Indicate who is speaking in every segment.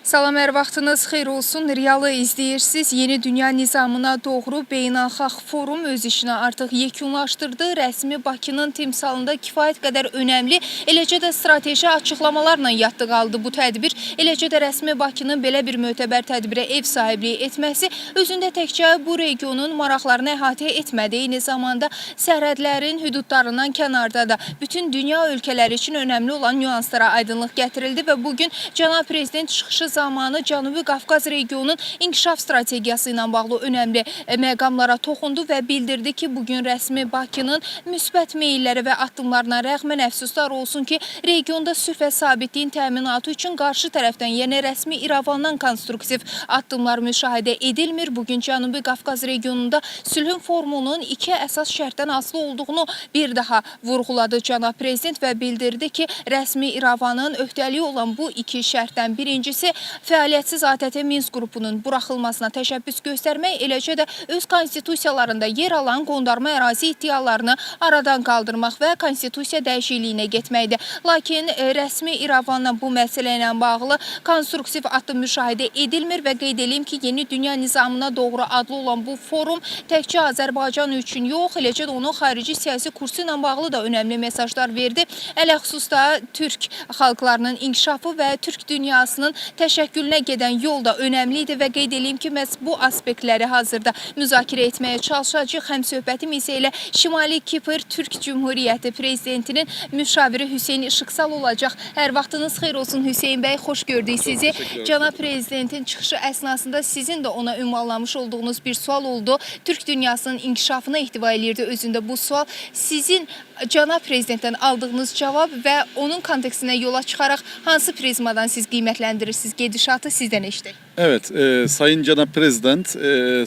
Speaker 1: Salam, hər vaxtınız xeyir olsun. Riyalı izləyirsiniz. Yeni dünya nizamına doğru beynəlxalq forum öz işini artıq yekunlaşdırdı. Rəsmi Bakının timsalında kifayət qədər önəmli, eləcə də strateji açıqlamalarla yaddı qaldı bu tədbir. Eləcə də rəsmi Bakının belə bir mötəbər tədbirə ev sahibliyi etməsi özündə təkcə bu regionun maraqlarını əhatə etmədi. Eyni zamanda sərhədlərin hüdudlarından kənarda da bütün dünya ölkələri üçün önəmli olan nüanslara aydınlıq gətirildi və bugün Cənab Prezident çıxışı zamanı Cənubi Qafqaz regionunun inkişaf strategiyası ilə bağlı önəmli məqamlara toxundu və bildirdi ki, bugün rəsmi Bakının müsbət meyilləri və addımlarına rəğmən əfsuslar olsun ki, regionda sülh və sabitliyin təminatı üçün qarşı tərəfdən, yəni rəsmi İrəvandan konstruktiv addımlar müşahidə edilmir. Bugün Cənubi Qafqaz regionunda sülhün formunun iki əsas şərtdən asılı olduğunu bir daha vurğuladı Cənab Prezident və bildirdi ki, rəsmi İrəvanın öhdəliyi olan bu iki şərtdən birincisi fəaliyyətsiz ATƏT Minsk qrupunun buraxılmasına təşəbbüs göstərmək, eləcə də öz konstitusiyalarında yer alan qondarma ərazi iddialarını aradan qaldırmaq və konstitusiya dəyişikliyinə getməkdir. Lakin rəsmi İrəvanla bu məsələ ilə bağlı konstruktiv addım müşahidə edilmir və qeyd edeyim ki, yeni dünya nizamına doğru adlı olan bu forum təkcə Azərbaycan üçün yox, eləcə də onun xarici siyasi kursu ilə bağlı da önəmli mesajlar verdi. Ələxüsusda Türk xalqlarının inkişafı və Türk dünyasının təşəkkülünə gedən yol da önəmli idi və qeyd edeyim ki, məhz bu aspektləri hazırda müzakirə etməyə çalışacağıq. Həm söhbətim isə elə Şimali Kipr Türk Cümhuriyyəti Prezidentinin müşaviri Hüseyn İşıqsal olacaq. Hər vaxtınız xeyir olsun Hüseyn bəy, xoş gördük sizi. Cənab Prezidentin çıxışı əsnasında sizin də ona ünvanlamış olduğunuz bir sual oldu. Türk dünyasının inkişafına ihtiva edirdi özündə bu sual. Sizin Cənab Prezidentdən aldığınız cavab və onun kontekstinə yola çıxaraq hansı prizmadan siz qiymətləndirirsiniz? Gedişatı sizdən eşitdik.
Speaker 2: Evet, Sayın Cenab Prezident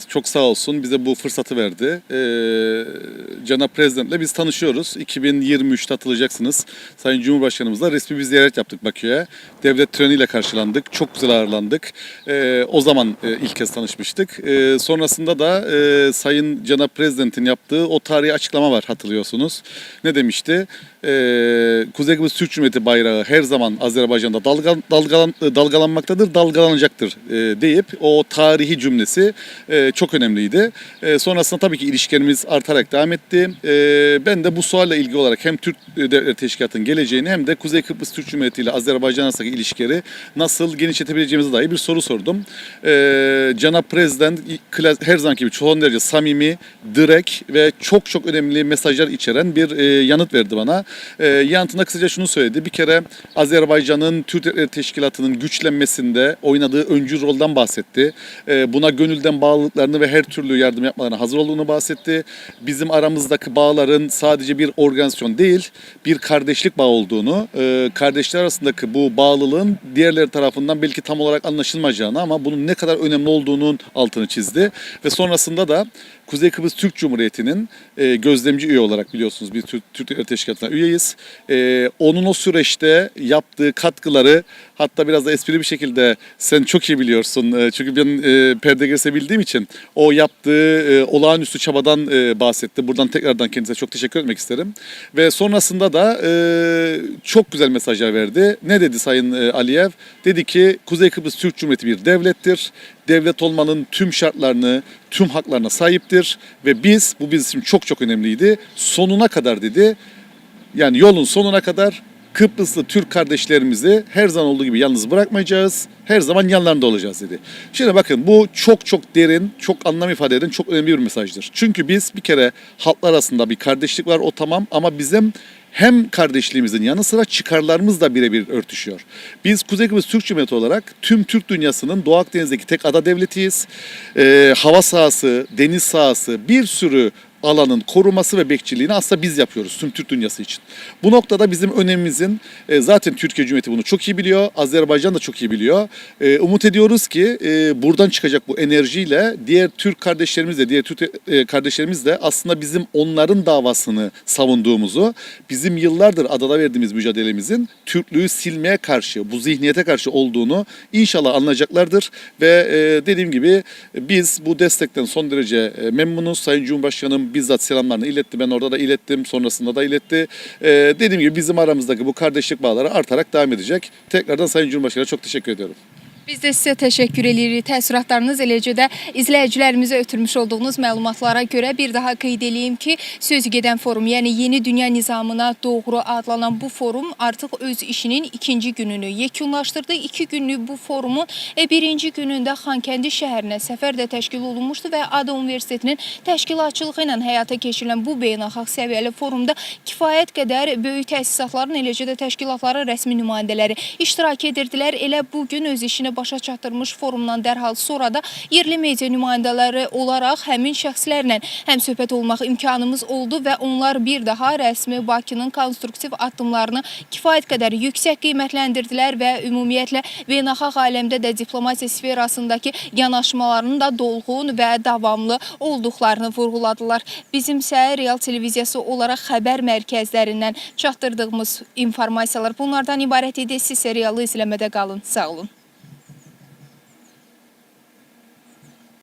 Speaker 2: çok sağ olsun bize bu fırsatı verdi. Cenab Prezident'le biz tanışıyoruz. 2023'te hatırlayacaksınız. Sayın Cumhurbaşkanımızla resmi bir ziyaret yaptık Bakü'ye. Devlet töreniyle karşılandık. Çok güzel ağırlandık. O zaman ilk kez tanışmıştık. Sonrasında da Sayın Cenab Prezident'in yaptığı o tarihi açıklama var, hatırlıyorsunuz. Ne demişti? Kuzey Kıbrıs Türk Cumhuriyeti bayrağı her zaman Azerbaycan'da dalgalanmaktadır, dalgalanacaktır deyip o tarihi cümlesi çok önemliydi. Sonrasında tabii ki ilişkilerimiz artarak devam etti. Ben de bu sualla ilgili olarak hem Türk Devletleri Teşkilatı'nın geleceğini hem de Kuzey Kıbrıs Türk Cumhuriyeti ile Azerbaycan arasındaki ilişkileri nasıl genişletebileceğimize dair bir soru sordum. Cenab Prezident her zamanki gibi son derece samimi, direkt ve çok önemli mesajlar içeren bir yanıt verdi bana. Yanıtında kısaca şunu söyledi. Bir kere Azerbaycan'ın Türk Devletleri Teşkilatı'nın güçlenmesinde oynadığı öncü roldan bahsetti. Buna gönülden bağlılıklarını ve her türlü yardım yapmalarına hazır olduğunu bahsetti. Bizim aramızdaki bağların sadece bir organizasyon değil, bir kardeşlik bağı olduğunu, kardeşler arasındaki bu bağlılığın diğerleri tarafından belki tam olarak anlaşılmayacağını ama bunun ne kadar önemli olduğunun altını çizdi. Ve sonrasında da Kuzey Kıbrıs Türk Cumhuriyeti'nin gözlemci üye olarak biliyorsunuz biz Türk Devletleri Teşkilatı'na üyeyiz. Onun o süreçte yaptığı katkıları, hatta biraz da espri bir şekilde sen çok iyi biliyorsun çünkü ben PDGS bildiğim için o yaptığı olağanüstü çabadan bahsetti. Buradan tekrardan kendisine çok teşekkür etmek isterim. Ve sonrasında da çok güzel mesajlar verdi. Ne dedi Sayın Aliyev? Dedi ki Kuzey Kıbrıs Türk Cumhuriyeti bir devlettir. Devlet olmanın tüm şartlarını, tüm haklarına sahiptir ve bu bizim için çok önemliydi. Sonuna kadar dedi. Yani yolun sonuna kadar Kıbrıslı Türk kardeşlerimizi her zaman olduğu gibi yalnız bırakmayacağız. Her zaman yanlarında olacağız dedi. Şimdi bakın bu çok derin, çok anlam ifade eden çok önemli bir mesajdır. Çünkü biz bir kere halklar arasında bir kardeşlik var, o tamam, ama bizim hem kardeşliğimizin yanı sıra çıkarlarımız da birebir örtüşüyor. Biz Kuzey Kıbrıs Türk Cumhuriyeti olarak tüm Türk dünyasının Doğu Akdeniz'deki tek ada devletiyiz. Hava sahası, deniz sahası, bir sürü alanın koruması ve bekçiliğini aslında biz yapıyoruz tüm Türk dünyası için. Bu noktada bizim önemimizin zaten Türkiye Cumhuriyeti bunu çok iyi biliyor, Azerbaycan da çok iyi biliyor. Umut ediyoruz ki buradan çıkacak bu enerjiyle diğer Türk kardeşlerimizle, diğer Türk kardeşlerimizle aslında bizim onların davasını savunduğumuzu, bizim yıllardır adada verdiğimiz mücadelemizin Türklüğü silmeye karşı, bu zihniyete karşı olduğunu inşallah anlayacaklardır. Ve dediğim gibi biz bu destekten son derece memnunuz. Sayın Cumhurbaşkanım bizzat selamlarını iletti. Ben orada da ilettim. Sonrasında da iletti. Dediğim gibi bizim aramızdaki bu kardeşlik bağları artarak devam edecek. Tekrardan Sayın Cumhurbaşkanı'na çok teşekkür ediyorum.
Speaker 1: Biz də sizə təşəkkür edirik. Təəssüratlarınız, eləcə də izləyicilərimizə ötürmüş olduğunuz məlumatlara görə bir daha qeyd edeyim ki, sözügedən forum, yəni Yeni Dünya Nizamına Doğru adlanan bu forum artıq öz işinin ikinci gününü yekunlaşdırdı. 2 günlük bu forumun birinci günündə Xankəndi şəhərinə səfər də təşkil olunmuşdu və ADA Universitetinin təşkilatçılığı ilə həyata keçirilən bu beynəlxalq səviyyəli forumda kifayət qədər böyük təsisatların, eləcə də təşkilatların rəsmi nümayəndələri iştirak edirdilər. Elə bugün öz işini başa çatdırmış forumdan dərhal sonra da yerli media nümayəndələri olaraq həmin şəxslərlə həmsöhbət olmaq imkanımız oldu və onlar bir daha rəsmi Bakının konstruktiv addımlarını kifayət qədər yüksək qiymətləndirdilər və ümumiyyətlə beynəlxalq aləmdə də diplomatiya sferasındakı yanaşmaların da dolğun və davamlı olduqlarını vurğuladılar. Bizimsə Real Televiziyası olaraq xəbər mərkəzlərindən çatdırdığımız informasiyalar bunlardan ibarət idi. Siz Realı izləmədə qalın. Sağ olun.